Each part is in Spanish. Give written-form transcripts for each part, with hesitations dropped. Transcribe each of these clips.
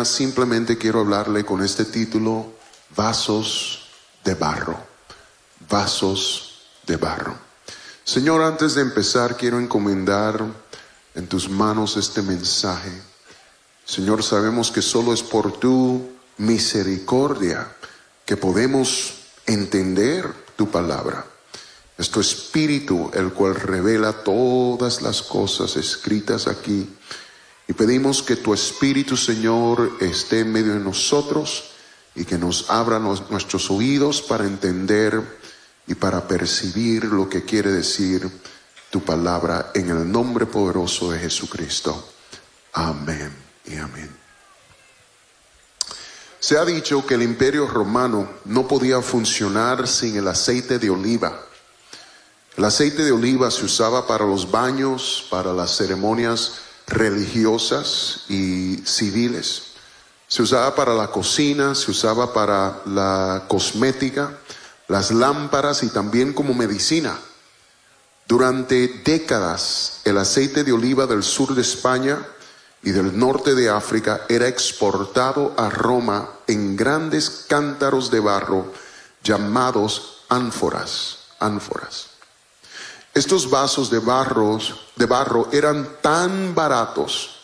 Simplemente quiero hablarle con este título: vasos de barro. Vasos de barro. Señor, antes de empezar quiero encomendar en tus manos este mensaje. Señor, sabemos que solo es por tu misericordia que podemos entender tu palabra. Es tu Espíritu el cual revela todas las cosas escritas aquí. Y pedimos que tu Espíritu, Señor, esté en medio de nosotros y que nos abra nuestros oídos para entender y para percibir lo que quiere decir tu palabra, en el nombre poderoso de Jesucristo. Amén y amén. Se ha dicho que el Imperio Romano no podía funcionar sin el aceite de oliva. El aceite de oliva se usaba para los baños, para las ceremonias religiosas y civiles. Se usaba para la cocina, se usaba para la cosmética, las lámparas y también como medicina. Durante décadas, el aceite de oliva del sur de España y del norte de África era exportado a Roma en grandes cántaros de barro llamados ánforas. Estos vasos de barro eran tan baratos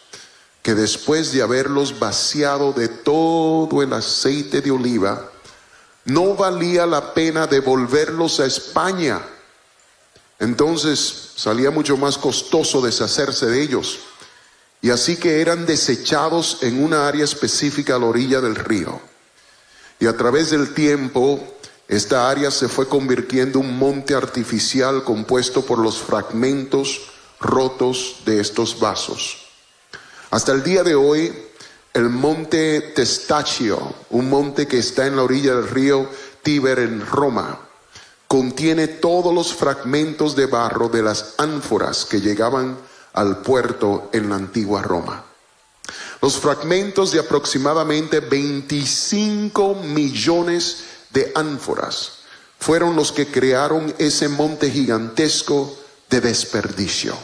que después de haberlos vaciado de todo el aceite de oliva, no valía la pena devolverlos a España. Entonces salía mucho más costoso deshacerse de ellos. Y así que eran desechados en una área específica a la orilla del río. Y a través del tiempo, esta área se fue convirtiendo en un monte artificial compuesto por los fragmentos rotos de estos vasos. Hasta el día de hoy, el monte Testaccio, un monte que está en la orilla del río Tíber en Roma, contiene todos los fragmentos de barro de las ánforas que llegaban al puerto en la antigua Roma. Los fragmentos de aproximadamente 25 millones de ánforas fueron los que crearon ese monte gigantesco de desperdicio.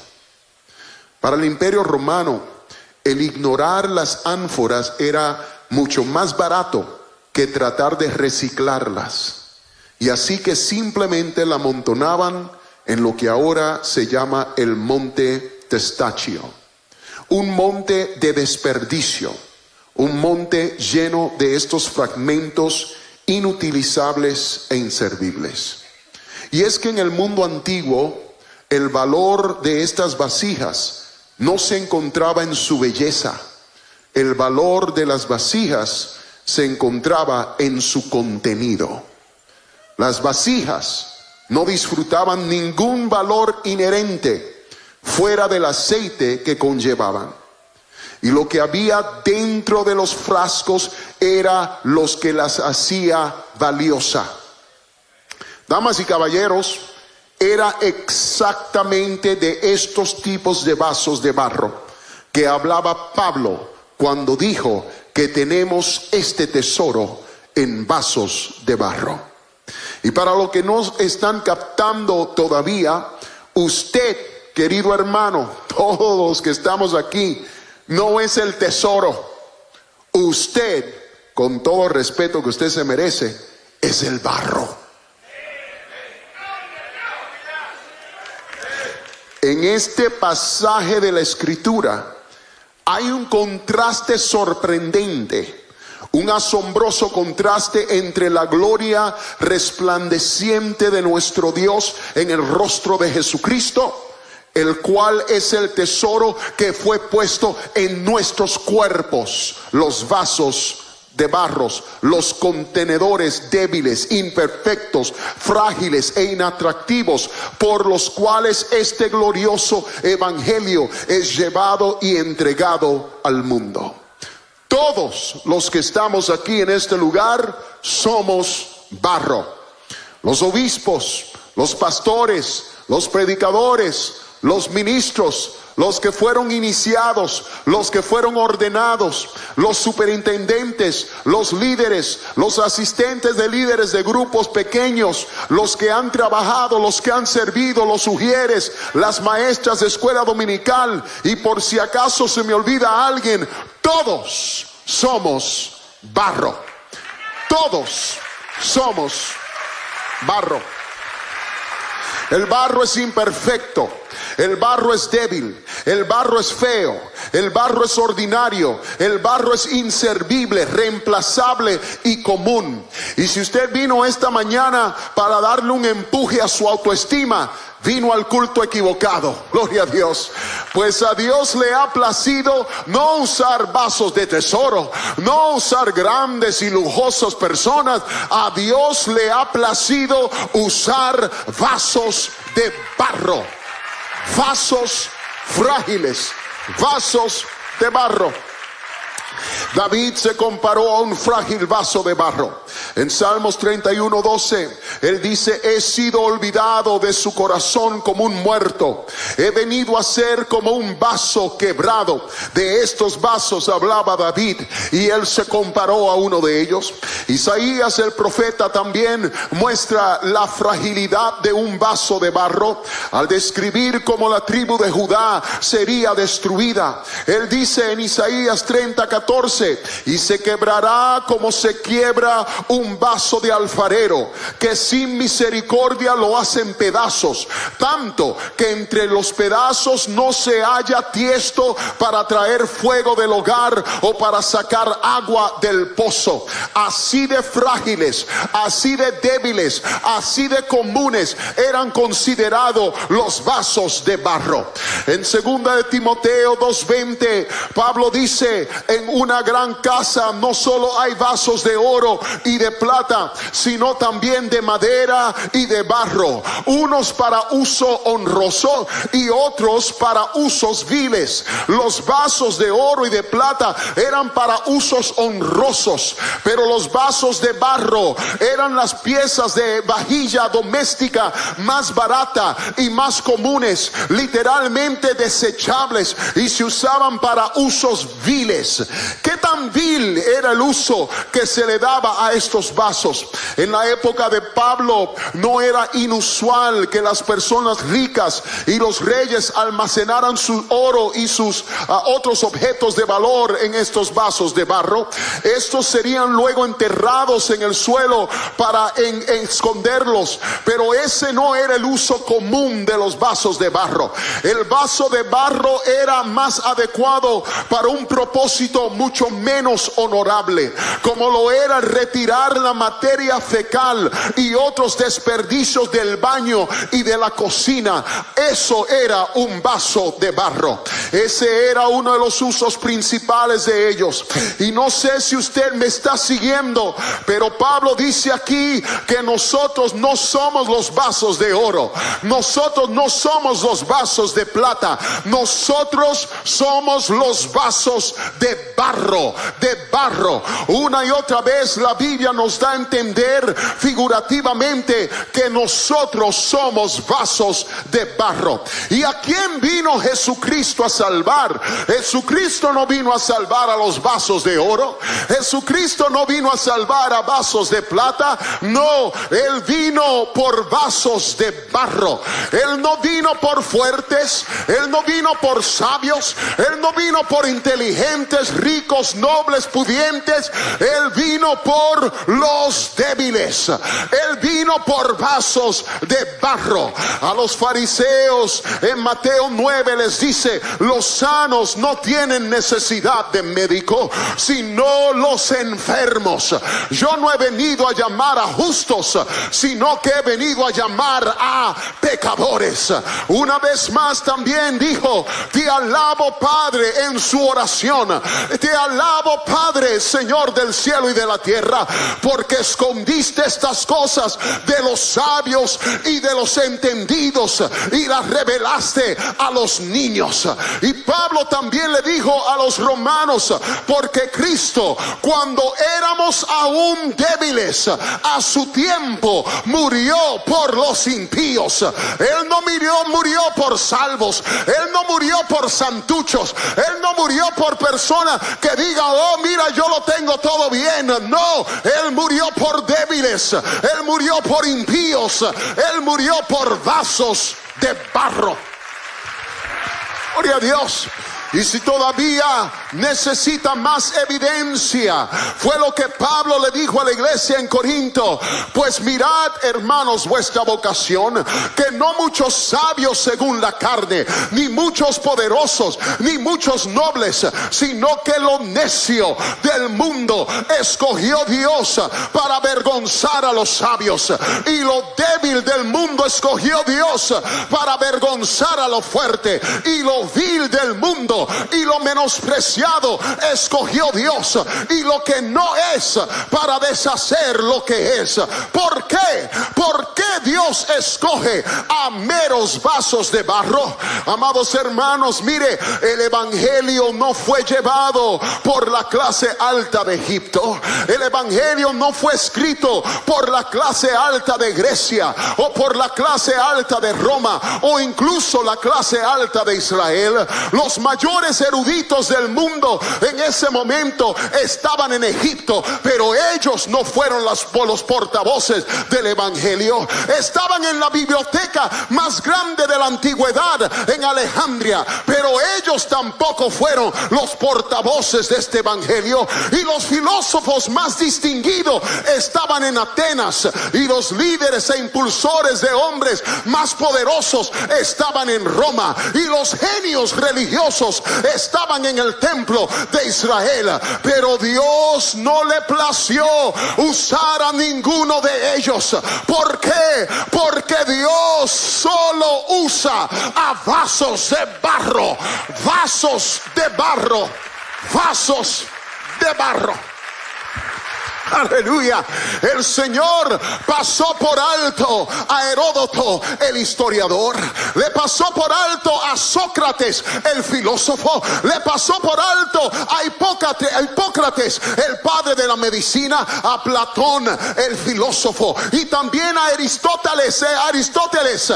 Para el Imperio Romano, el ignorar las ánforas era mucho más barato que tratar de reciclarlas. Y así que simplemente la amontonaban en lo que ahora se llama el monte Testaccio. Un monte de desperdicio, un monte lleno de estos fragmentos inutilizables e inservibles. Y es que en el mundo antiguo, el valor de estas vasijas no se encontraba en su belleza. El valor de las vasijas se encontraba en su contenido. Las vasijas no disfrutaban ningún valor inherente fuera del aceite que conllevaban. Y lo que había dentro de los frascos era lo que las hacía valiosa. Damas y caballeros, era exactamente de estos tipos de vasos de barro que hablaba Pablo cuando dijo que tenemos este tesoro en vasos de barro. Y para los que no están captando todavía, usted, querido hermano, todos los que estamos aquí, no es el tesoro. Usted, con todo el respeto que usted se merece, es el barro. En este pasaje de la Escritura hay un contraste sorprendente, un asombroso contraste entre la gloria resplandeciente de nuestro Dios en el rostro de Jesucristo, el cual es el tesoro que fue puesto en nuestros cuerpos, los vasos de barros, los contenedores débiles, imperfectos, frágiles e inatractivos, por los cuales este glorioso evangelio es llevado y entregado al mundo. Todos los que estamos aquí en este lugar somos barro. Los obispos, los pastores, los predicadores, los ministros, los que fueron iniciados, los que fueron ordenados, los superintendentes, los líderes, los asistentes de líderes de grupos pequeños, los que han trabajado, los que han servido, los ujieres, las maestras de escuela dominical, y por si acaso se me olvida a alguien, todos somos barro. Todos somos barro. El barro es imperfecto, el barro es débil, el barro es feo, el barro es ordinario, el barro es inservible, reemplazable y común. Y si usted vino esta mañana para darle un empuje a su autoestima, vino al culto equivocado. Gloria a Dios. Pues a Dios le ha placido no usar vasos de tesoro, no usar grandes y lujosos personas. A Dios le ha placido usar vasos de barro, vasos frágiles, vasos de barro. David se comparó a un frágil vaso de barro. En Salmos 31:12, él dice: he sido olvidado de su corazón como un muerto. He venido a ser como un vaso quebrado. De estos vasos hablaba David, y él se comparó a uno de ellos. Isaías el profeta también muestra la fragilidad de un vaso de barro al describir cómo la tribu de Judá sería destruida. Él dice en Isaías 30:14: y se quebrará como se quiebra un vaso de alfarero, que sin misericordia lo hacen pedazos, tanto que entre los pedazos no se halla tiesto para traer fuego del hogar o para sacar agua del pozo. Así de frágiles, así de débiles, así de comunes eran considerados los vasos de barro. En 2 de Timoteo 2:20, Pablo dice: en una gran casa no solo hay vasos de oro y de plata, sino también de madera y de barro, unos para uso honroso y otros para usos viles. Los vasos de oro y de plata eran para usos honrosos, pero los vasos de barro eran las piezas de vajilla doméstica más barata y más comunes, literalmente desechables, y se usaban para usos viles. ¿Qué tan vil era el uso que se le daba a estos vasos? En la época de Pablo no era inusual que las personas ricas y los reyes almacenaran su oro y sus otros objetos de valor en estos vasos de barro. Estos serían luego enterrados en el suelo para esconderlos, pero ese no era el uso común de los vasos de barro. El vaso de barro era más adecuado para un propósito mucho menos honorable, como lo era retirar la materia fecal y otros desperdicios del baño y de la cocina. Eso era un vaso de barro. Ese era uno de los usos principales de ellos. Y no sé si usted me está siguiendo, pero Pablo dice aquí que nosotros no somos los vasos de oro, nosotros no somos los vasos de plata, nosotros somos los vasos de barro, de barro. Una y otra vez la Biblia nos da a entender figurativamente que nosotros somos vasos de barro. ¿Y a quién vino Jesucristo a salvar? Jesucristo no vino a salvar a los vasos de oro, Jesucristo no vino a salvar a vasos de plata, no, Él vino por vasos de barro. Él no vino por fuertes, Él no vino por sabios, Él no vino por inteligentes, ricos, nobles, pudientes. Él vino por los débiles. Él vino por vasos de barro. A los fariseos en Mateo 9 les dice: los sanos no tienen necesidad de médico, sino los enfermos. Yo no he venido a llamar a justos, sino que he venido a llamar a pecadores. Una vez más también dijo: te alabo, Padre, en su oración. Te alabo, Padre, Señor del cielo y de la tierra, porque escondiste estas cosas de los sabios y de los entendidos y las revelaste a los niños. Y Pablo también le dijo a los romanos: porque Cristo, cuando éramos aún débiles, a su tiempo murió por los impíos. Él no murió por salvos, Él no murió por santuchos, Él no murió por personas que digan: oh, mira, yo lo tengo todo bien. No, Él murió por débiles, Él murió por impíos, Él murió por vasos de barro. Gloria a Dios. Y si todavía necesita más evidencia, fue lo que Pablo le dijo a la iglesia en Corinto: pues mirad, hermanos, vuestra vocación, que no muchos sabios según la carne, ni muchos poderosos, ni muchos nobles, sino que lo necio del mundo escogió Dios para avergonzar a los sabios, y lo débil del mundo escogió Dios para avergonzar a lo fuerte, y lo vil del mundo y lo menospreciado escogió Dios, y lo que no es, para deshacer lo que es. ¿Por qué? ¿Por qué Dios escoge a meros vasos de barro? Amados hermanos, mire, el evangelio no fue llevado por la clase alta de Egipto. El evangelio no fue escrito por la clase alta de Grecia, o por la clase alta de Roma, o incluso la clase alta de Israel. Los mayores eruditos del mundo en ese momento estaban en Egipto, pero ellos no fueron los portavoces del evangelio. Estaban en la biblioteca más grande de la antigüedad en Alejandría, pero ellos tampoco fueron los portavoces de este evangelio. Y los filósofos más distinguidos estaban en Atenas, y los líderes e impulsores de hombres más poderosos estaban en Roma, y los genios religiosos estaban en el templo de Israel. Pero Dios no le plació usar a ninguno de ellos. ¿Por qué? Porque Dios solo usa a vasos de barro, vasos de barro, vasos de barro. Aleluya. El Señor pasó por alto a Heródoto, el historiador. Le pasó por alto a Sócrates, el filósofo. Le pasó por alto a Hipócrates, el padre de la medicina. A Platón, el filósofo. Y también a Aristóteles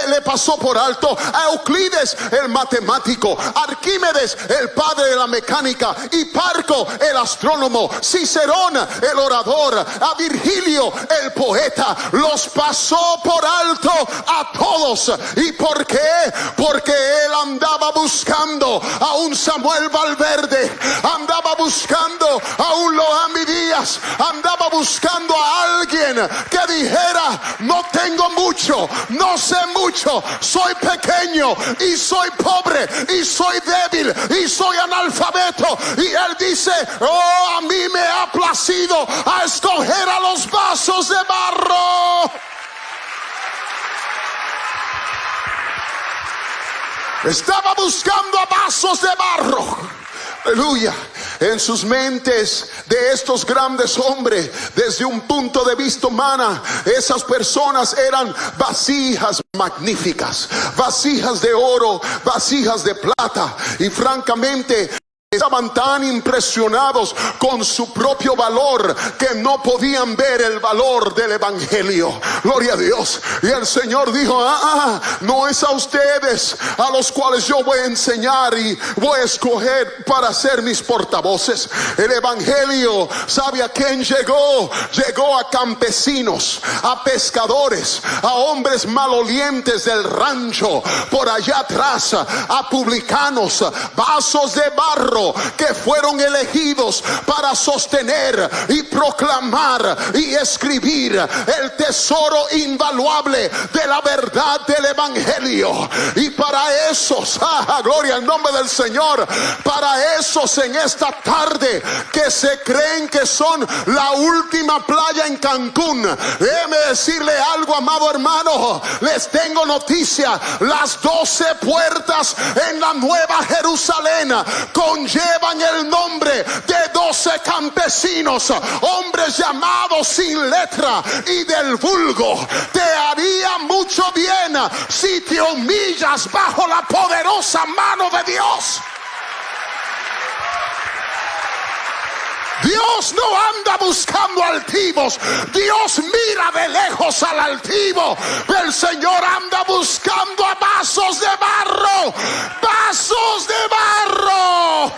le pasó por alto. A Euclides, el matemático. Arquímedes, el padre de la mecánica. Hiparco, el astrónomo. Cicerón, el orador. A Virgilio, el poeta. Los pasó por alto a todos. ¿Y por qué? Porque él andaba buscando a un Samuel Valverde, andaba buscando a un Loami Díaz, andaba buscando a alguien que dijera: no tengo mucho, no sé mucho, soy pequeño y soy pobre y soy débil y soy analfabeto. Y él dice: oh, a mí me ha placido a escoger a los vasos de barro. Estaba buscando a vasos de barro. Aleluya. En sus mentes de estos grandes hombres, desde un punto de vista humano, esas personas eran vasijas magníficas, vasijas de oro, vasijas de plata. Y francamente estaban tan impresionados con su propio valor que no podían ver el valor del evangelio. Gloria a Dios. Y el Señor dijo: no es a ustedes a los cuales yo voy a enseñar y voy a escoger para ser mis portavoces. El evangelio, ¿sabe a quién llegó? Llegó a campesinos, a pescadores, a hombres malolientes del rancho por allá atrás, a publicanos, vasos de barro que fueron elegidos para sostener y proclamar y escribir el tesoro invaluable de la verdad del evangelio. Y para esos, gloria al nombre del Señor, para esos en esta tarde que se creen que son la última playa en Cancún, déjeme decirle algo, amado hermano, les tengo noticia: las 12 puertas en la Nueva Jerusalén llevan el nombre de 12 campesinos, hombres llamados sin letra y del vulgo. Te haría mucho bien si te humillas bajo la poderosa mano de Dios. Dios no anda buscando altivos. Dios mira de lejos al altivo. El Señor anda buscando a vasos de barro. Vasos de barro.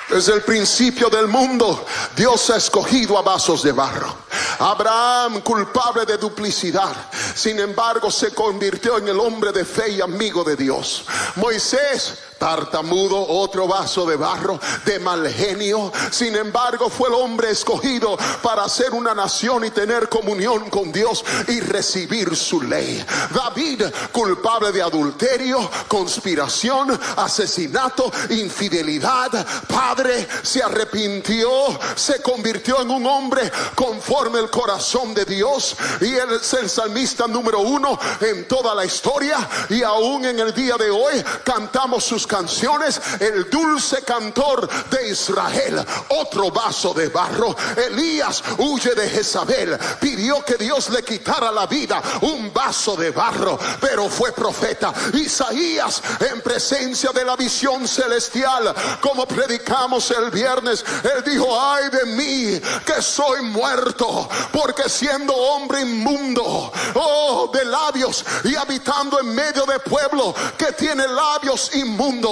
Desde el principio del mundo, Dios ha escogido a vasos de barro. Abraham, culpable de duplicidad, sin embargo se convirtió en el hombre de fe y amigo de Dios. Moisés, tartamudo, otro vaso de barro, de mal genio, sin embargo fue el hombre escogido para ser una nación y tener comunión con Dios y recibir su ley. David, culpable de adulterio, conspiración, asesinato, infidelidad, padre, se arrepintió, se convirtió en un hombre conforme el corazón de Dios, y él es el salmista número 1 en toda la historia, y aún en el día de hoy cantamos sus canciones. El dulce cantor de Israel, otro vaso de barro. Elías huye de Jezabel, pidió que Dios le quitara la vida, un vaso de barro, pero fue profeta. Isaías, en presencia de la visión celestial, como predicamos el viernes, él dijo: ay de mí que soy muerto, porque siendo hombre inmundo, oh, de labios, y habitando en medio de pueblo que tiene labios inmundos,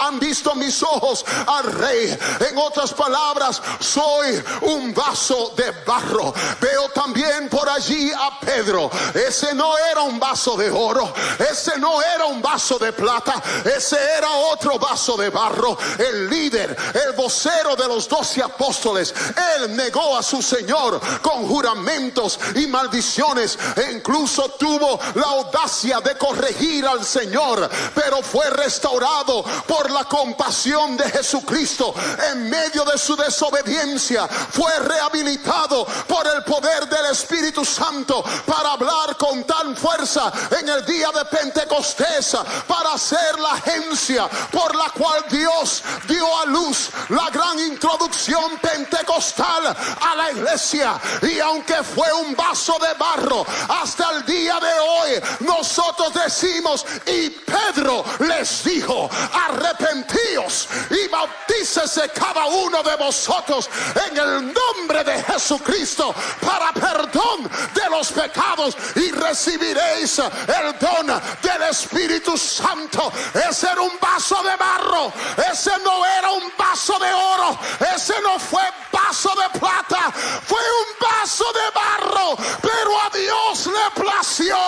han visto mis ojos al Rey. En otras palabras, soy un vaso de barro. Veo también por allí a Pedro. Ese no era un vaso de oro, ese no era un vaso de plata, ese era otro vaso de barro. El líder, el vocero de los 12 apóstoles, él negó a su Señor con juramentos y maldiciones, e incluso tuvo la audacia de corregir al Señor, pero fue restaurado por la compasión de Jesucristo. En medio de su desobediencia fue rehabilitado por el poder del Espíritu Santo para hablar con tan fuerza en el día de Pentecostés, para ser la agencia por la cual Dios dio a luz la gran introducción pentecostal a la iglesia. Y aunque fue un vaso de barro, hasta el día de hoy nosotros decimos: y Pedro les dijo: arrepentíos y bautícese cada uno de vosotros en el nombre de Jesucristo para perdón de los pecados, y recibiréis el don del Espíritu Santo. Ese era un vaso de barro, ese no era un vaso de oro, ese no fue vaso de plata, fue un vaso de barro. Pero a Dios le plació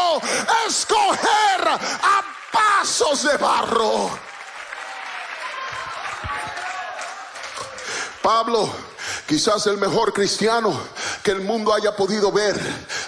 escoger a vasos de barro. Pablo, quizás el mejor cristiano que el mundo haya podido ver.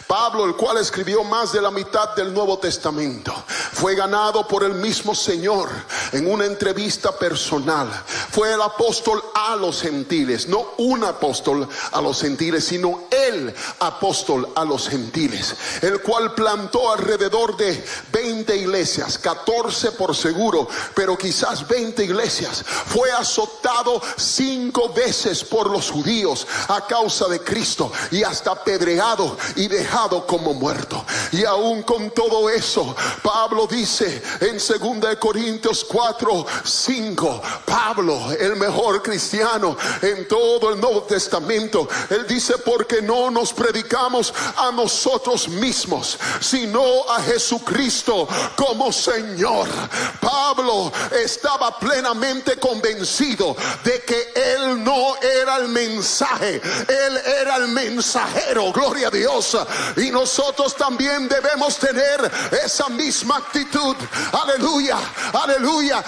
Pablo, el cual escribió más de la mitad del Nuevo Testamento, fue ganado por el mismo Señor en una entrevista personal. Fue el apóstol a los gentiles, no un apóstol a los gentiles, sino el apóstol a los gentiles, el cual plantó alrededor de 20 iglesias, 14 por seguro, pero quizás 20 iglesias. Fue azotado 5 veces por los judíos a causa de Cristo, y hasta apedreado y dejado como muerto. Y aún con todo eso, Pablo dice en 2 Corintios 4:5, Pablo, el mejor cristiano en todo el Nuevo Testamento, él dice: porque no nos predicamos a nosotros mismos, sino a Jesucristo como Señor. Pablo estaba plenamente convencido de que él no era el mensaje, él era el mensajero. Gloria a Dios. Y nosotros también debemos tener esa misma actitud. Aleluya, aleluya.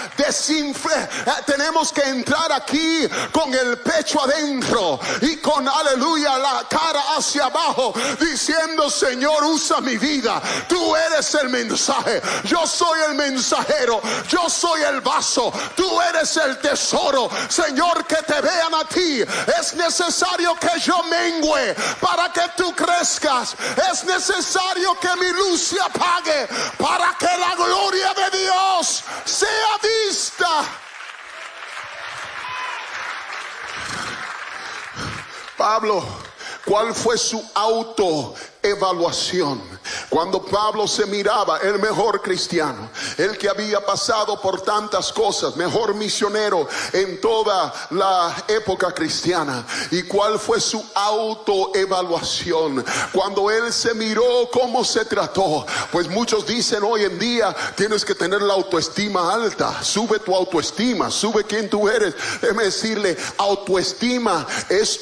Tenemos que entrar aquí con el pecho adentro y con, aleluya, la cara hacia abajo, diciendo: Señor, usa mi vida. Tú eres el mensaje, yo soy el mensajero, yo soy el vaso, tú eres el tesoro. Señor, que te vean a ti. Es necesario que yo mengüe para que tú crezcas. Es necesario que mi luz se apague para que la gloria de Dios sea vista. Pablo, ¿cuál fue su autoevaluación? Cuando Pablo se miraba, el mejor cristiano, el que había pasado por tantas cosas, mejor misionero en toda la época cristiana. ¿Y cuál fue su autoevaluación? Cuando él se miró, ¿cómo se trató? Pues muchos dicen hoy en día, tienes que tener la autoestima alta. Sube tu autoestima, sube quién tú eres. Déjeme decirle, autoestima es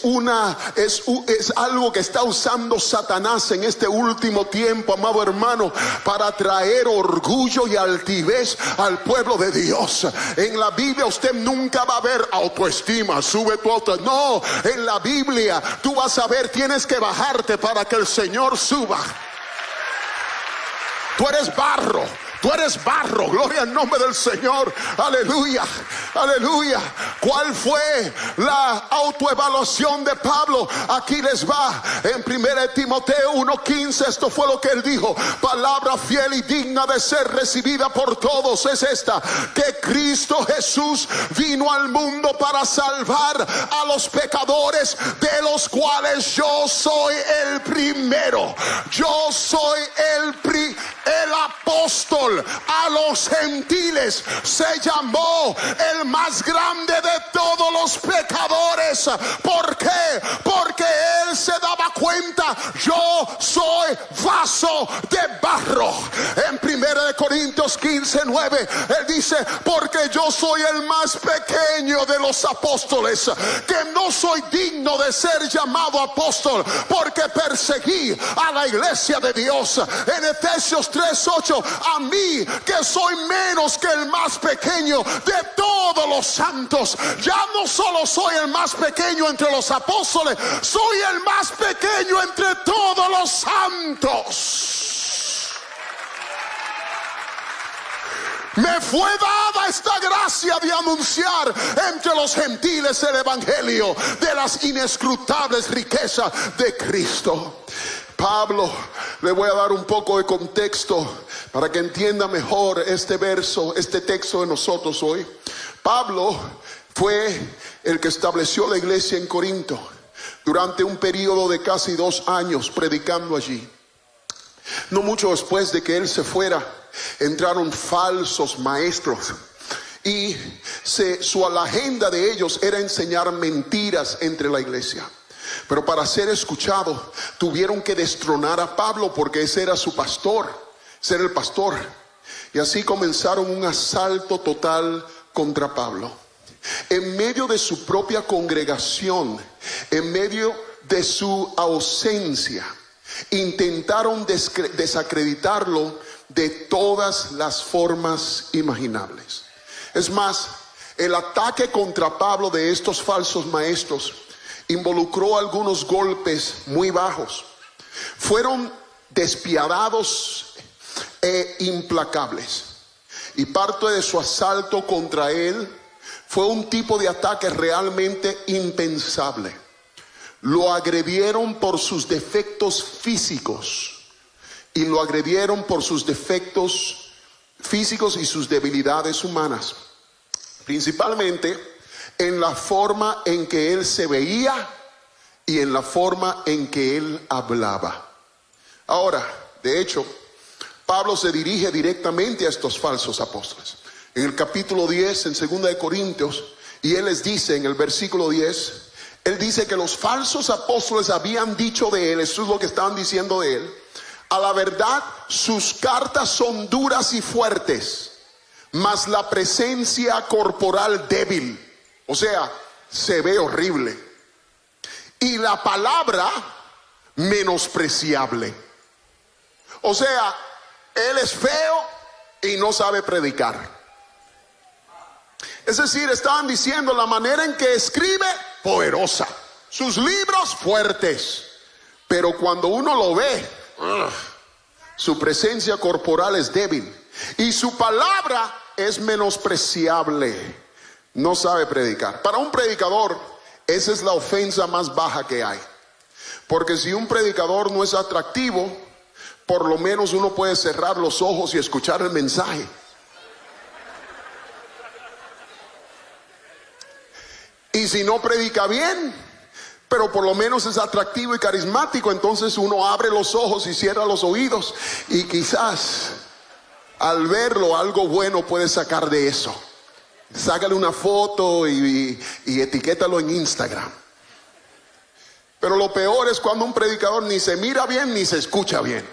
algo que está usando Satanás en este último tiempo, amado hermano, para traer orgullo y altivez al pueblo de Dios. En la Biblia usted nunca va a ver autoestima, sube tu autoestima. No, en la Biblia tú vas a ver, tienes que bajarte para que el Señor suba. Tú eres barro. Tú eres barro, gloria al nombre del Señor, aleluya, aleluya. ¿Cuál fue la autoevaluación de Pablo? Aquí les va, en 1 Timoteo 1:15, esto fue lo que él dijo: palabra fiel y digna de ser recibida por todos es esta, que Cristo Jesús vino al mundo para salvar a los pecadores, de los cuales yo soy el primero. Yo soy el apóstol. A los gentiles se llamó el más grande de todos los pecadores. ¿Por qué? Porque él se daba cuenta, yo soy vaso de barro. En 1 Corintios 15:9 él dice: porque yo soy el más pequeño de los apóstoles, que no soy digno de ser llamado apóstol, porque perseguí a la iglesia de Dios. En Efesios 3:8, a mí, que soy menos que el más pequeño de todos los santos, ya no solo soy el más pequeño entre los apóstoles, soy el más pequeño entre todos los santos. Me fue dada esta gracia de anunciar entre los gentiles el evangelio de las inescrutables riquezas de Cristo. Pablo, le voy a dar un poco de contexto para que entienda mejor este verso, este texto de nosotros hoy. Pablo fue el que estableció la iglesia en Corinto durante un periodo de casi 2 años predicando allí. No mucho después de que él se fuera, entraron falsos maestros y la agenda de ellos era enseñar mentiras entre la iglesia. Pero para ser escuchado tuvieron que destronar a Pablo, porque ese era su pastor, ese era el pastor. Y así comenzaron un asalto total contra Pablo. En medio de su propia congregación, en medio de su ausencia, intentaron desacreditarlo de todas las formas imaginables. Es más, el ataque contra Pablo de estos falsos maestros involucró algunos golpes muy bajos. Fueron despiadados e implacables. Y parte de su asalto contra él fue un tipo de ataque realmente impensable. Lo agredieron por sus defectos físicos. Y lo agredieron por sus defectos físicos y sus debilidades humanas. Principalmente en la forma en que él se veía y en la forma en que él hablaba. Ahora, de hecho, Pablo se dirige directamente a estos falsos apóstoles. En el capítulo 10, en 2 Corintios, y él les dice en el versículo 10, él dice que los falsos apóstoles habían dicho de él, eso es lo que estaban diciendo de él: a la verdad, sus cartas son duras y fuertes, mas la presencia corporal débil. O sea, se ve horrible. Y la palabra menospreciable. O sea, él es feo y no sabe predicar. Es decir, estaban diciendo la manera en que escribe, poderosa. Sus libros, fuertes. Pero cuando uno lo ve, su presencia corporal es débil. Y su palabra es menospreciable. No sabe predicar. Para un predicador, esa es la ofensa más baja que hay. Porque si un predicador no es atractivo, por lo menos uno puede cerrar los ojos y escuchar el mensaje. Y si no predica bien, pero por lo menos es atractivo y carismático. Entonces uno abre los ojos y cierra los oídos, y quizás al verlo algo bueno puede sacar de eso. Sácale una foto y etiquétalo en Instagram. Pero lo peor es cuando un predicador ni se mira bien ni se escucha bien.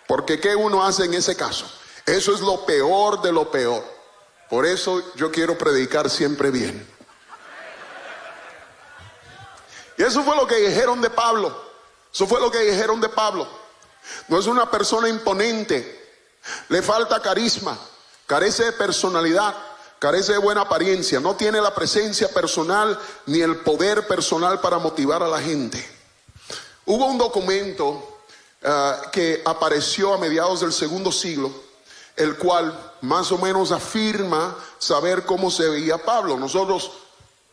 Porque ¿qué uno hace en ese caso? Eso es lo peor de lo peor. Por eso yo quiero predicar siempre bien. Y eso fue lo que dijeron de Pablo. Eso fue lo que dijeron de Pablo. No es una persona imponente. Le falta carisma. Carece de personalidad. Carece de buena apariencia. No tiene la presencia personal ni el poder personal para motivar a la gente. Hubo un documento que apareció a mediados del segundo siglo, el cual más o menos afirma saber cómo se veía Pablo. Nosotros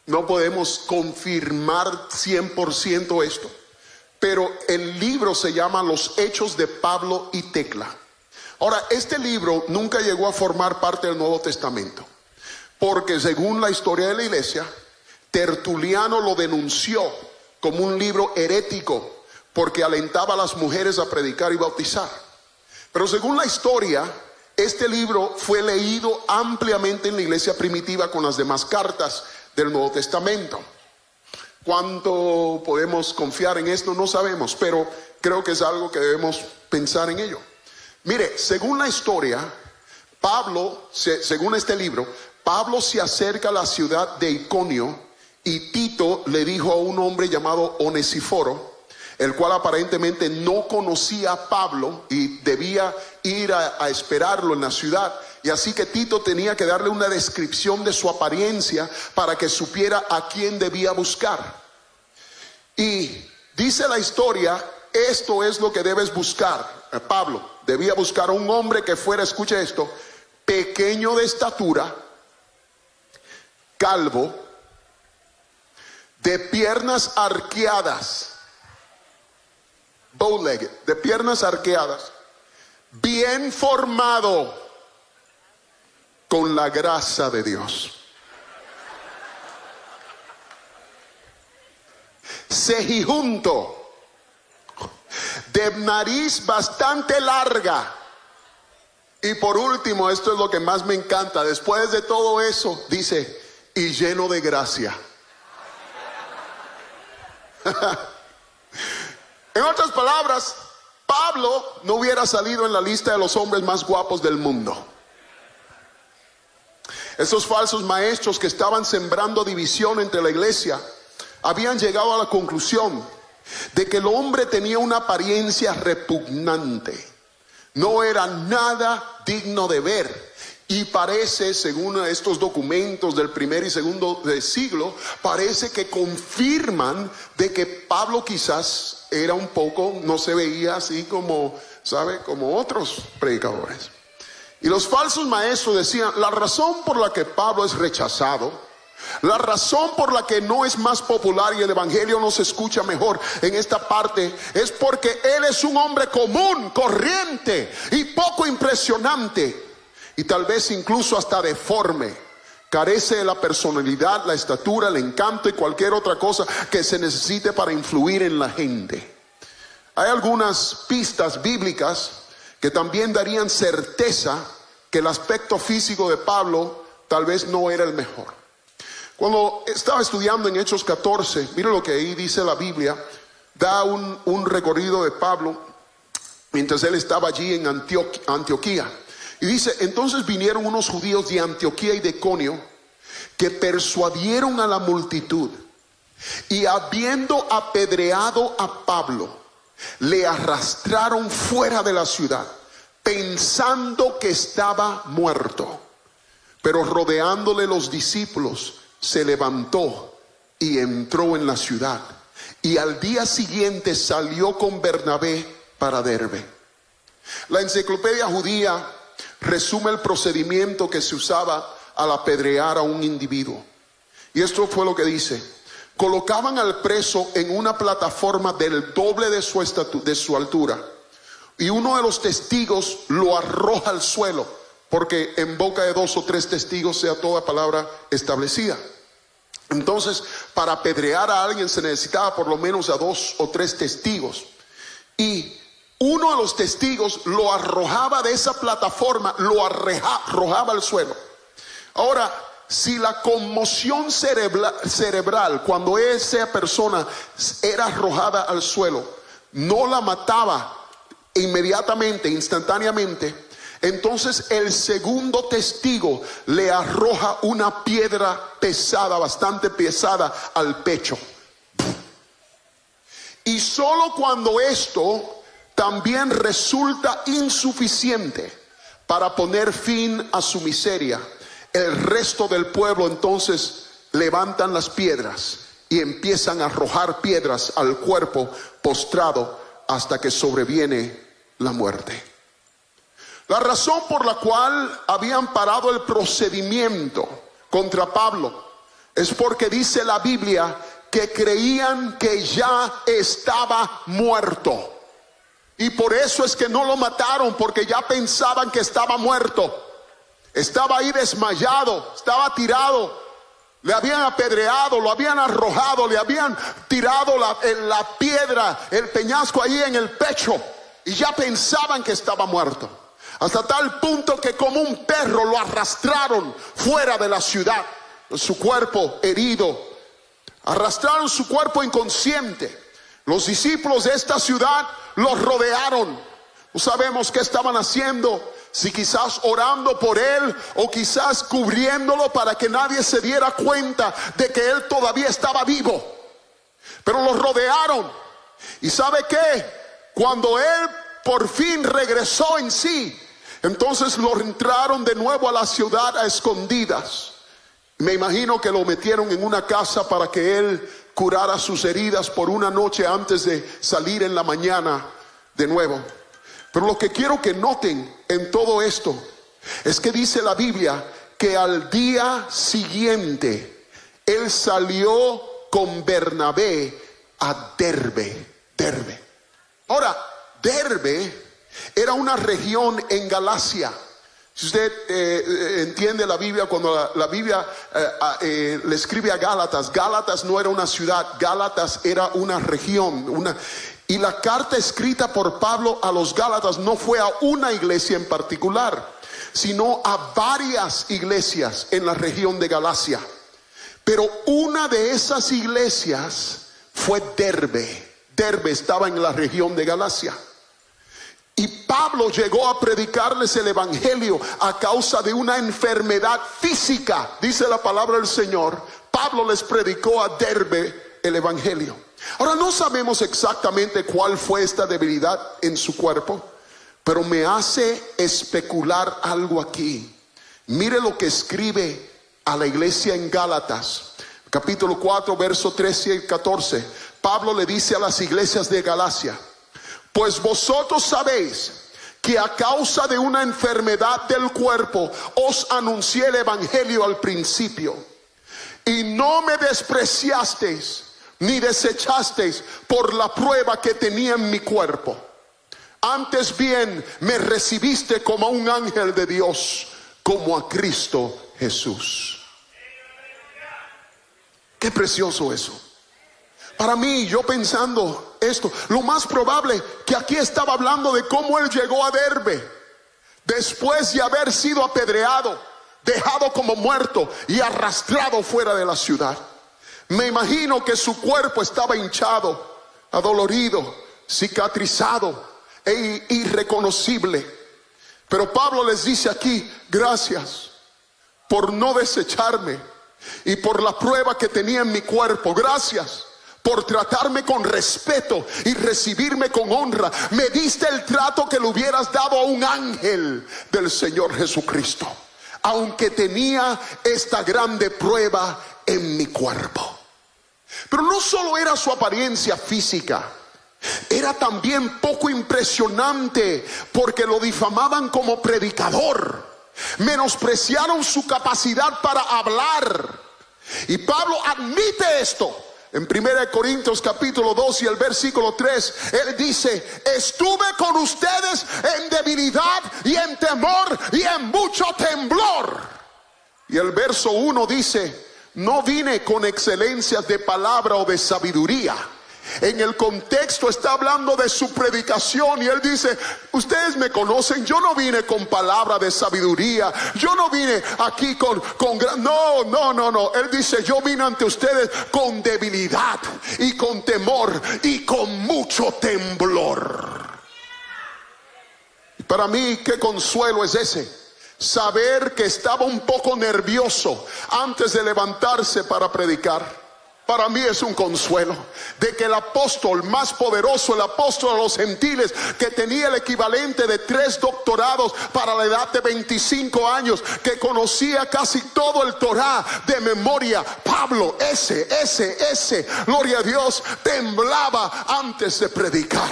no podemos confirmar 100% esto, pero el libro se llama Los Hechos de Pablo y Tecla. Ahora, este libro nunca llegó a formar parte del Nuevo Testamento, porque según la historia de la iglesia, Tertuliano lo denunció como un libro herético, porque alentaba a las mujeres a predicar y bautizar. Pero según la historia, este libro fue leído ampliamente en la iglesia primitiva con las demás cartas del Nuevo Testamento. ¿Cuánto podemos confiar en esto? No sabemos, pero creo que es algo que debemos pensar en ello. Mire, según la historia, según este libro, Pablo se acerca a la ciudad de Iconio y Tito le dijo a un hombre llamado Onesíforo, el cual aparentemente no conocía a Pablo y debía ir a esperarlo en la ciudad. Y así que Tito tenía que darle una descripción de su apariencia para que supiera a quién debía buscar. Y dice la historia, esto es lo que debes buscar. Pablo debía buscar a un hombre que fuera, escuche esto, pequeño de estatura, calvo, de piernas arqueadas, bow-legged, de piernas arqueadas, bien formado, con la gracia de Dios, cejijunto, de nariz bastante larga, y por último, esto es lo que más me encanta, después de todo eso, dice, y lleno de gracia. En otras palabras, Pablo no hubiera salido en la lista de los hombres más guapos del mundo. Esos falsos maestros que estaban sembrando división entre la iglesia habían llegado a la conclusión de que el hombre tenía una apariencia repugnante, no era nada digno de ver. Y parece, según estos documentos del primer y segundo siglo, parece que confirman de que Pablo quizás era un poco, no se veía así como, ¿sabe? Como otros predicadores. Y los falsos maestros decían, la razón por la que Pablo es rechazado, la razón por la que no es más popular y el evangelio no se escucha mejor en esta parte, es porque él es un hombre común, corriente y poco impresionante. Y tal vez incluso hasta deforme. Carece de la personalidad, la estatura, el encanto y cualquier otra cosa que se necesite para influir en la gente. Hay algunas pistas bíblicas que también darían certeza que el aspecto físico de Pablo tal vez no era el mejor. Cuando estaba estudiando en Hechos 14, mire lo que ahí dice la Biblia, da un recorrido de Pablo mientras él estaba allí en Antioquía. Y dice, entonces vinieron unos judíos de Antioquía y de Iconio que persuadieron a la multitud, y habiendo apedreado a Pablo, le arrastraron fuera de la ciudad, pensando que estaba muerto. Pero rodeándole los discípulos, se levantó y entró en la ciudad. Y al día siguiente salió con Bernabé para Derbe. La enciclopedia judía resume el procedimiento que se usaba al apedrear a un individuo. Y esto fue lo que dice: colocaban al preso en una plataforma del doble de su altura, y uno de los testigos lo arroja al suelo, porque en boca de 2 o 3 testigos sea toda palabra establecida. Entonces, para apedrear a alguien se necesitaba por lo menos a 2 o 3 testigos. Y uno de los testigos lo arrojaba de esa plataforma, lo arrojaba al suelo. Ahora, si la conmoción cerebral, cuando esa persona era arrojada al suelo, no la mataba inmediatamente, instantáneamente, entonces el segundo testigo le arroja una piedra pesada, bastante pesada, al pecho. Y solo cuando esto también resulta insuficiente para poner fin a su miseria, el resto del pueblo entonces levantan las piedras y empiezan a arrojar piedras al cuerpo postrado hasta que sobreviene la muerte. La razón por la cual habían parado el procedimiento contra Pablo es porque dice la Biblia que creían que ya estaba muerto. Y por eso es que no lo mataron, porque ya pensaban que estaba muerto. Estaba ahí desmayado, estaba tirado. Le habían apedreado, lo habían arrojado, le habían tirado la piedra, el peñasco ahí en el pecho. Y ya pensaban que estaba muerto. Hasta tal punto que como un perro lo arrastraron fuera de la ciudad. Su cuerpo herido. Arrastraron su cuerpo inconsciente. Los discípulos de esta ciudad los rodearon. No sabemos qué estaban haciendo. Si quizás orando por él o quizás cubriéndolo para que nadie se diera cuenta de que él todavía estaba vivo. Pero los rodearon. ¿Y sabe qué? Cuando él por fin regresó en sí, entonces lo entraron de nuevo a la ciudad a escondidas. Me imagino que lo metieron en una casa para que él curara sus heridas por una noche antes de salir en la mañana de nuevo. Pero lo que quiero que noten en todo esto es que dice la Biblia que al día siguiente él salió con Bernabé a Derbe. Ahora, Derbe era una región en Galacia. Si usted entiende la Biblia, cuando la Biblia le escribe a Gálatas, Gálatas no era una ciudad, Gálatas era una región, y la carta escrita por Pablo a los Gálatas no fue a una iglesia en particular, sino a varias iglesias en la región de Galacia. Pero una de esas iglesias fue Derbe. Derbe estaba en la región de Galacia. Y Pablo llegó a predicarles el evangelio a causa de una enfermedad física. Dice la palabra del Señor. Pablo les predicó a Derbe el evangelio. Ahora no sabemos exactamente cuál fue esta debilidad en su cuerpo, pero me hace especular algo aquí. Mire lo que escribe a la iglesia en Gálatas, capítulo 4, verso 13 y 14. Pablo le dice a las iglesias de Galacia: pues vosotros sabéis que a causa de una enfermedad del cuerpo os anuncié el evangelio al principio, y no me despreciasteis ni desechasteis por la prueba que tenía en mi cuerpo. Antes bien me recibiste como a un ángel de Dios, como a Cristo Jesús. Qué precioso eso. Para mí, yo pensando esto, lo más probable que aquí estaba hablando de cómo él llegó a Derbe después de haber sido apedreado, dejado como muerto y arrastrado fuera de la ciudad. Me imagino que su cuerpo estaba hinchado, adolorido, cicatrizado e irreconocible. Pero Pablo les dice aquí: gracias por no desecharme y por la prueba que tenía en mi cuerpo. Gracias por tratarme con respeto y recibirme con honra. Me diste el trato que le hubieras dado a un ángel del Señor Jesucristo, aunque tenía esta grande prueba en mi cuerpo. Pero no solo era su apariencia física, era también poco impresionante porque lo difamaban como predicador, menospreciaron su capacidad para hablar. Y Pablo admite esto. En 1 Corintios capítulo 2 y el versículo 3, él dice: estuve con ustedes en debilidad y en temor y en mucho temblor. Y el verso 1 dice: no vine con excelencias de palabra o de sabiduría. En el contexto está hablando de su predicación y él dice, ustedes me conocen, yo no vine con palabra de sabiduría, yo no vine aquí con no, él dice, yo vine ante ustedes con debilidad y con temor y con mucho temblor. Para mí, qué consuelo es ese, saber que estaba un poco nervioso antes de levantarse para predicar. Para mí es un consuelo de que el apóstol más poderoso, el apóstol a los gentiles, que tenía el equivalente de 3 doctorados para la edad de 25 años, que conocía casi todo el Torá de memoria, Pablo, ese, gloria a Dios, temblaba antes de predicar.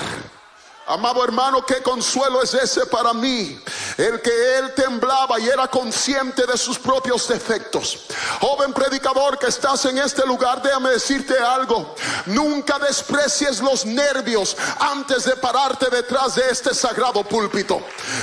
Amado hermano, qué consuelo es ese para mí, el que él temblaba y era consciente de sus propios defectos. Joven predicador que estás en este lugar, déjame decirte algo: nunca desprecies los nervios antes de pararte detrás de este sagrado púlpito.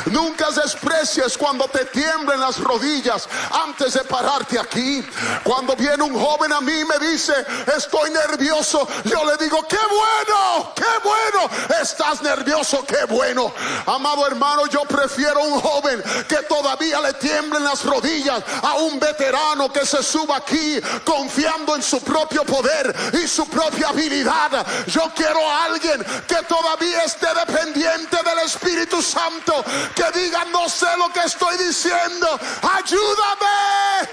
Nunca desprecies cuando te tiemblen las rodillas antes de pararte aquí. Cuando viene un joven a mí y me dice, estoy nervioso, yo le digo, qué bueno, estás nervioso, qué bueno. Amado hermano, yo prefiero un joven que todavía le tiemblen las rodillas a un veterano que se suba aquí confiando en su propio poder y su propia habilidad. Yo quiero a alguien que todavía esté dependiente del Espíritu Santo, que diga, no sé lo que estoy diciendo, ayúdame.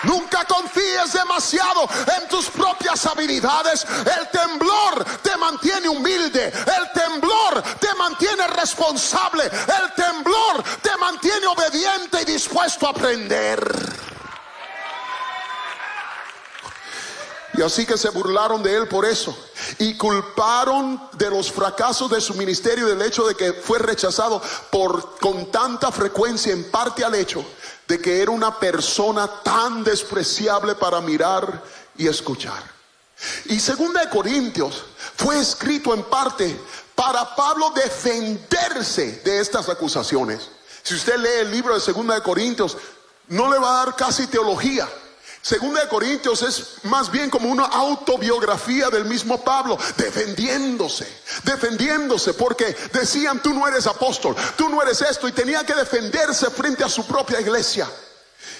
Nunca confíes demasiado en tus propias habilidades. El temblor te mantiene humilde, el temblor te mantiene responsable, el temblor te mantiene obediente y dispuesto a aprender. Y así que se burlaron de él por eso y culparon de los fracasos de su ministerio, del hecho de que fue rechazado con tanta frecuencia, en parte al hecho de que era una persona tan despreciable para mirar y escuchar. Y 2 Corintios fue escrito en parte para Pablo defenderse de estas acusaciones. Si usted lee el libro de 2 Corintios, no le va a dar casi teología. 2 Corintios es más bien como una autobiografía del mismo Pablo, defendiéndose, porque decían, tú no eres apóstol, tú no eres esto, y tenía que defenderse frente a su propia iglesia.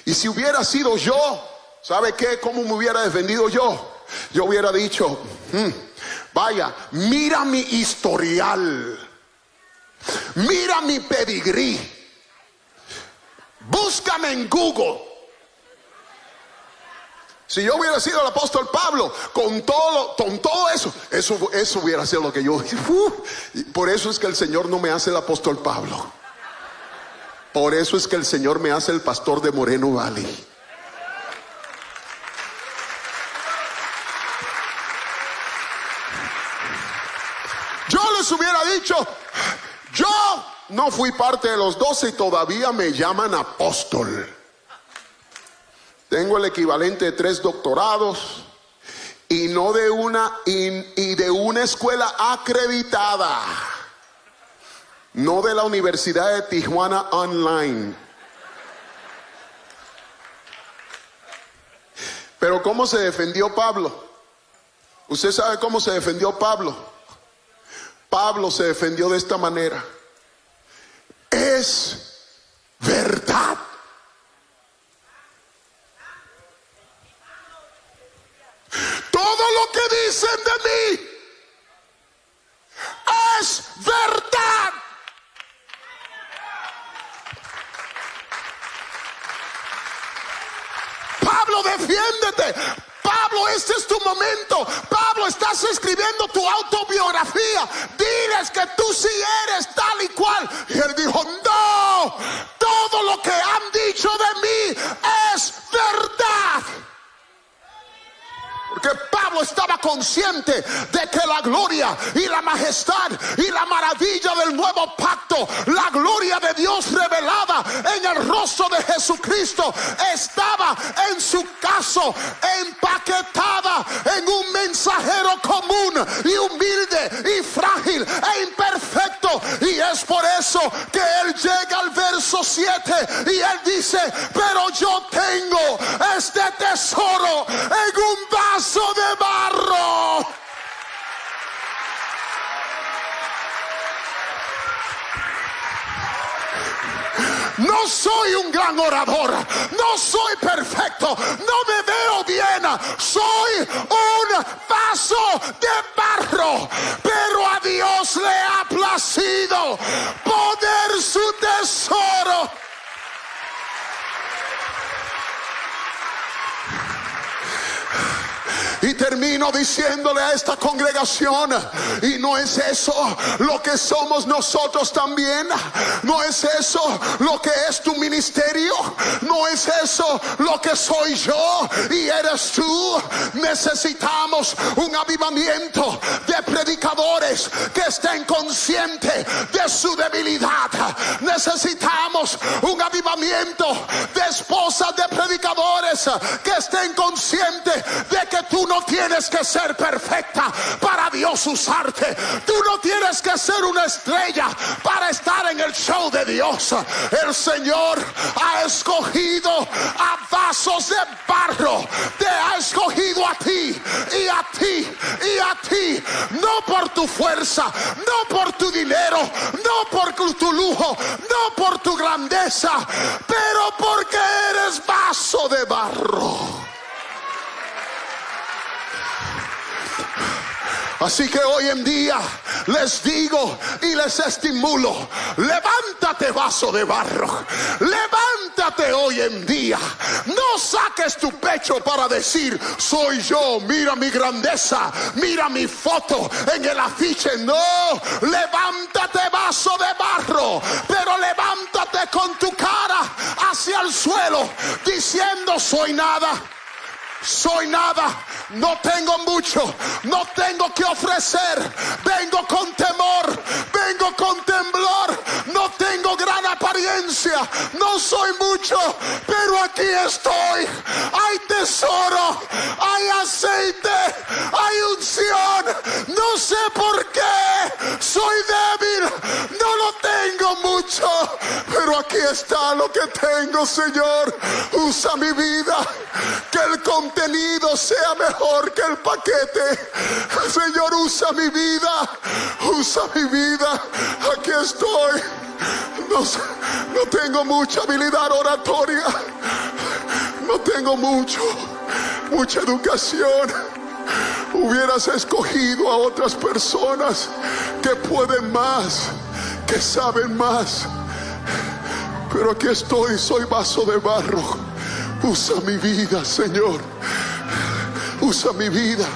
Y si hubiera sido yo, ¿sabe qué? ¿Cómo me hubiera defendido yo? Yo hubiera dicho, vaya, mira mi historial, mira mi pedigrí, búscame en Google. Si yo hubiera sido el apóstol Pablo, con todo eso hubiera sido lo que yo. Por eso es que el Señor no me hace el apóstol Pablo. Por eso es que el Señor me hace el pastor de Moreno Valley. Yo les hubiera dicho, yo no fui parte de los 12 y todavía me llaman apóstol. Tengo el equivalente de 3 doctorados y no de de una escuela acreditada, no de la Universidad de Tijuana Online. Pero ¿cómo se defendió Pablo? Usted sabe cómo se defendió Pablo. Pablo se defendió de esta manera: es verdad. Todo lo que dicen de mí es verdad. Pablo, defiéndete. Pablo, este es tu momento. Pablo, estás escribiendo tu autobiografía. Diles que tú sí eres tal y cual. Y él dijo, no, todo lo que han dicho de mí es verdad. Porque Pablo estaba consciente de que la gloria y la majestad y la maravilla del nuevo pacto, la gloria de Dios revelada en el rostro de Jesucristo, estaba en su caso empaquetada en un mensajero común y humilde y frágil e imperfecto. Y es por eso que él llega al verso 7 y él dice: pero yo tengo este tesoro en un vaso de barro. No soy un gran orador, no soy perfecto, no me veo bien, soy un vaso de barro, pero a Dios le ha placido poner su tesoro. Y termino diciéndole a esta congregación: y no es eso lo que somos nosotros también, no es eso lo que es tu ministerio, no es eso lo que soy yo y eres tú. Necesitamos un avivamiento de predicadores que estén conscientes de su debilidad. Necesitamos un avivamiento de esposas de predicadores que estén conscientes de que tú no tienes que ser perfecta para Dios usarte. Tú no tienes que ser una estrella para estar en el show de Dios. El Señor ha escogido a vasos de barro. Te ha escogido a ti y a ti y a ti. No por tu fuerza, no por tu dinero, no por tu lujo, no por tu grandeza, pero porque eres vaso de barro. Así que hoy en día les digo y les estimulo: levántate, vaso de barro, levántate hoy en día. No saques tu pecho para decir: soy yo, mira mi grandeza, mira mi foto en el afiche. No, levántate, vaso de barro, pero levántate con tu cara hacia el suelo diciendo: soy nada. Soy nada, no tengo mucho, no tengo que ofrecer, vengo con temor, vengo con temblor, no tengo gran apariencia, no soy mucho, pero aquí estoy. Hay tesoro, hay aceite, hay unción. No sé por qué, soy débil, no lo tengo mucho, pero aquí está lo que tengo. Señor, usa mi vida, que el contenido sea mejor que el paquete. Señor, usa mi vida, usa mi vida. Aquí estoy. No tengo mucha habilidad oratoria, no tengo mucha educación. Hubieras escogido a otras personas que pueden más, que saben más. Pero aquí estoy, soy vaso de barro. Usa mi vida, Señor. Usa mi vida.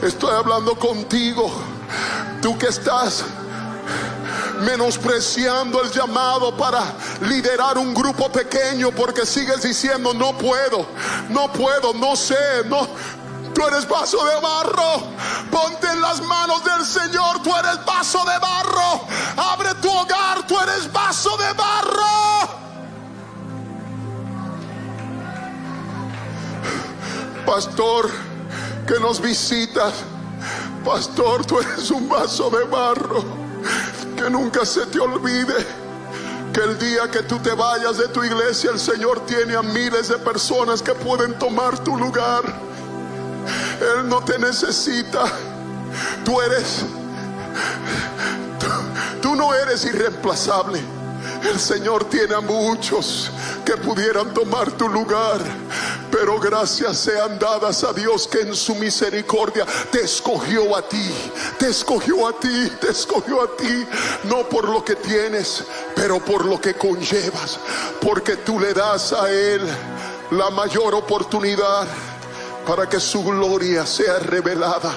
Estoy hablando contigo. Tú que estás menospreciando el llamado para liderar un grupo pequeño porque sigues diciendo: no puedo, no sé, no. Tú eres vaso de barro. Ponte en las manos del Señor. Tú eres vaso de barro. Abre tu hogar. Tú eres vaso de barro. Pastor que nos visitas, pastor, tú eres un vaso de barro. Que nunca se te olvide que el día que tú te vayas de tu iglesia, el Señor tiene a miles de personas que pueden tomar tu lugar. Él no te necesita. Tú no eres irreemplazable. El Señor tiene a muchos que pudieran tomar tu lugar, pero gracias sean dadas a Dios que en su misericordia te escogió a ti, te escogió a ti, te escogió a ti, no por lo que tienes, pero por lo que conllevas, porque tú le das a Él la mayor oportunidad para que su gloria sea revelada.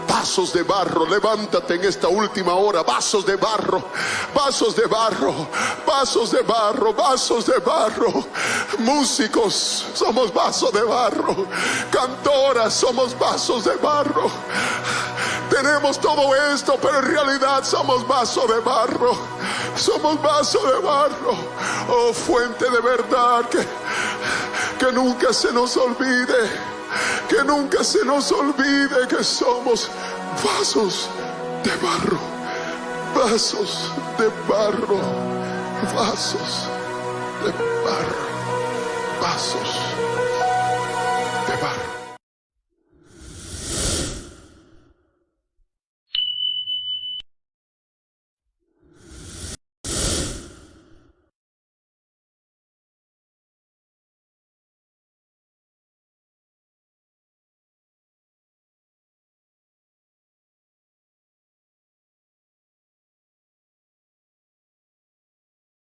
Vasos de barro, levántate en esta última hora. Vasos de barro, vasos de barro, vasos de barro, vasos de barro. Músicos, somos vasos de barro. Cantoras, somos vasos de barro. Tenemos todo esto, pero en realidad somos vasos de barro. Somos vasos de barro. Oh, fuente de verdad, que nunca se nos olvide. Que nunca se nos olvide que somos vasos de barro. vasos de barro, vasos de barro, vasos